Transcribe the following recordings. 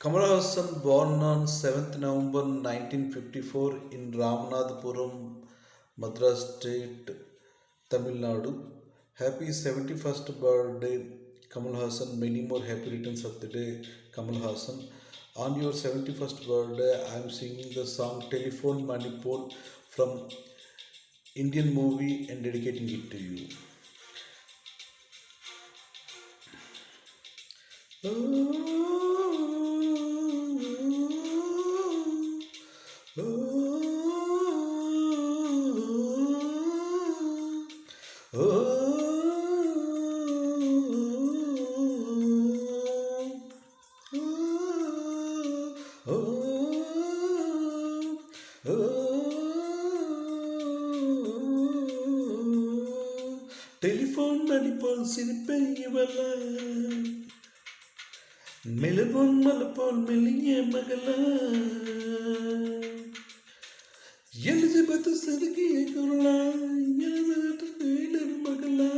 Kamal Hassan, born on 7th November 1954 in Ramanathapuram, Madras State, Tamil Nadu. Happy 71st birthday, Kamal Hassan. Many more happy returns of the day, Kamal Hassan. On your 71st birthday, I am singing the song Telephone Manipur from Indian movie and dedicating it to you. Telephone அடிப்போல் சிரிப்பை இவள மெலபோன் மலப்போல் மெல்லிய மகள Elizabeth செதுக்கிய குரலா எழுத மகளா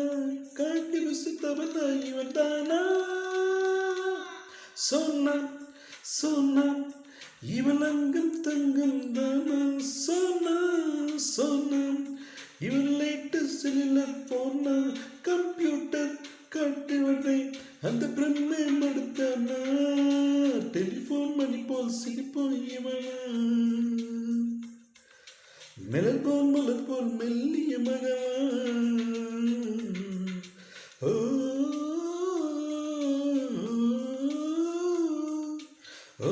காக்கி ருசித்தவனா இவன் தானா சொன்னா சொன்னா இவன் அங்கம் தங்கம் தானா சொன்னா சொன்னா இவன் லேட்டு செல்லுலர் போனா கம்ப்யூட்டர் காட்டுவனை அந்த பிரம்மை மடுத்தானா டெலிஃபோன் மணி போல் சிரிப்போம் இவனா மெலபோன் மலர் போல் மெல்லிய மகளா ஓ ஓ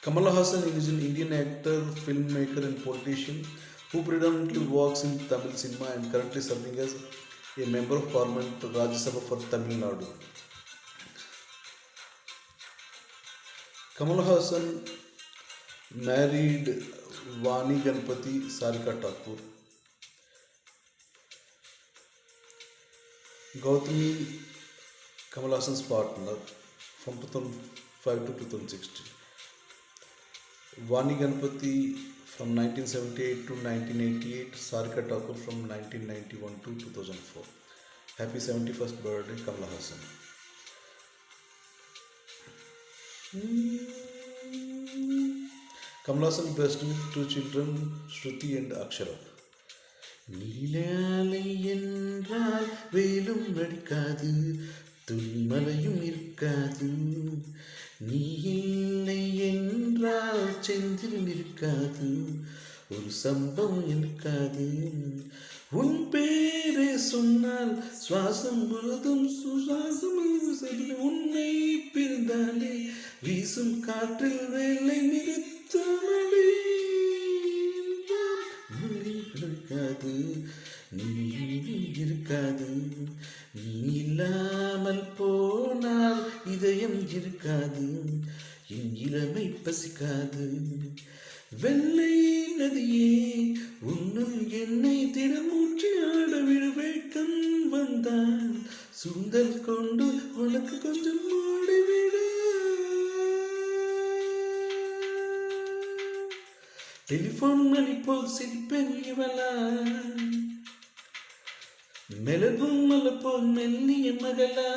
Kamal Hassan is an Indian actor, filmmaker, and politician who predominantly works in Tamil cinema and currently serving as a member of Parliament Rajya Sabha for Tamil Nadu. Kamal Hassan married Vani Ganpati Sarika Thakur. Gautami, Kamal Hassan's partner from 2005 to 2016. Vani Ganpati from 1978 to 1988, Sarika Thakur from 1991 to 2004. Happy 71st birthday, Kamal Hassan. Kamal Hassan blessed with two children, Shruti and Akshara. நீலாலை என்றால் வேலும் நடிக்காது துளிமலையும் இருக்காது நீ இல்லை என்றால் செந்திலும் இருக்காது ஒரு சம்பவம் இருக்காது உன் பேரை சொன்னால் சுவாசம் முழுதும் சுவாசம் உன்னை பிரிந்தாலே வீசும் காற்றில் வேலை நிறுத்தமடி இருக்காது நீ இருக்காது நீ இல்லாமல் போனால் இதயம் இருக்காது என் இளமை பசிக்காது வெள்ளை நதியே உன்னும் என்னை திடமூற்றி ஆட விடுவே கண் வந்தான் சுந்தல் கொண்டு உனக்கு கொஞ்சம் ஓடிவிடு டெலிஃபோன் மணி போல் சிரிப்பேன் இவளா மெலபும் மல போல் மெல்லிய மகளா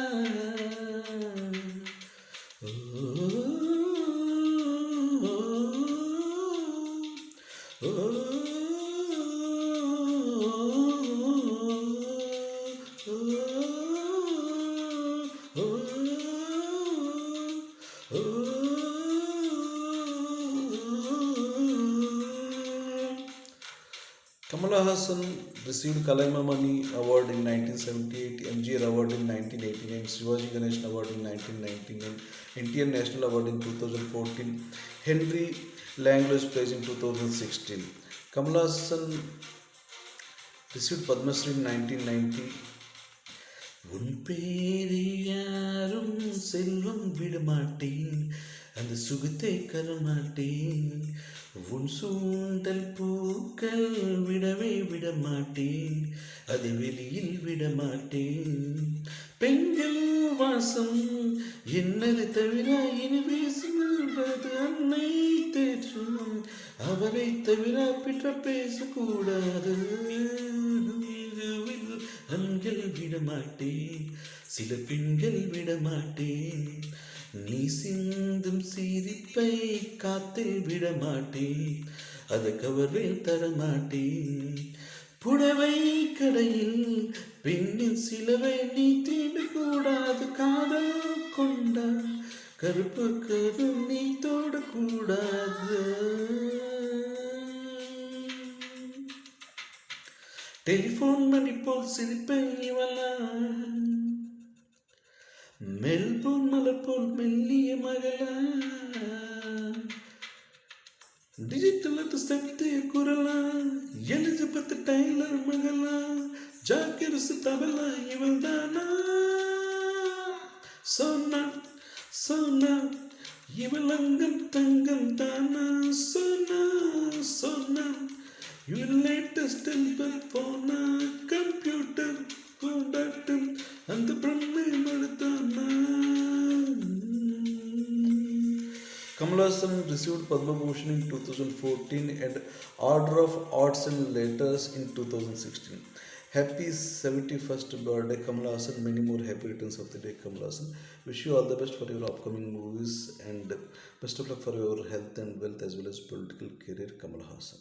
Kamal Hassan received Kalaimamani Award in 1978, MGR Award in 1989, Shivaji Ganesan Award in 1999, Indian National Award in 2014, Henry Langlois Prize in 2016. Kamal Hassan received Padma Shri in 1990. உன் பேரை யாரும் செல்வம் விடமாட்டேன் அந்த சுகத்தை கரமாட்டேன் உன் சூண்டல் பூக்கள் விடவே விடமாட்டேன் அதை வெளியில் விடமாட்டேன் பெண்கள் வாசம் என்னது தவிர இனி பேசுகிறது அன்னை தேற்றும் அவரை தவிர பிற்ற பேசக்கூடாது அன்கள் விட விடமாட்டேன், சில பெண்கள் விடமாட்டேன். நீ சிந்தும் சிரிப்பை காத்தில் விடமாட்டேன், அதை கவர்வேல் தரமாட்டேன். புடவை கடையில் பெண்ணின் சிலவை நீ தீண்டக்கூடாது, காதல் கொண்டா கருப்பு கரு நீ தோடக்கூடாது. டெலிஃபோன் மணி போல் சிரிப்பை இவளா, மெல்போன் மலர் போல் மெல்லிய மகளா, டிஜிட்டல் சக்தி குரலா, எலிஜபெத் டைலர் மகளா, ஜாக்கிரசு தபலா இவள் தானா? சோனா சோனா இவள் அங்கம் தங்கம் தானா? சோனா சோனா இவள் லேட்டஸ்ட் போனா, கம்ப்யூட்டர் கொண்டாட்டம் அந்த பிரம்மை மடுத்தானா? Kamal Hassan received Padma Bhushan in 2014 and Order of Arts and Letters in 2016. Happy 71st birthday, Kamal Hassan. Many more happy returns of the day, Kamal Hassan. Wish you all the best for your upcoming movies and best of luck for your health and wealth as well as political career, Kamal Hassan.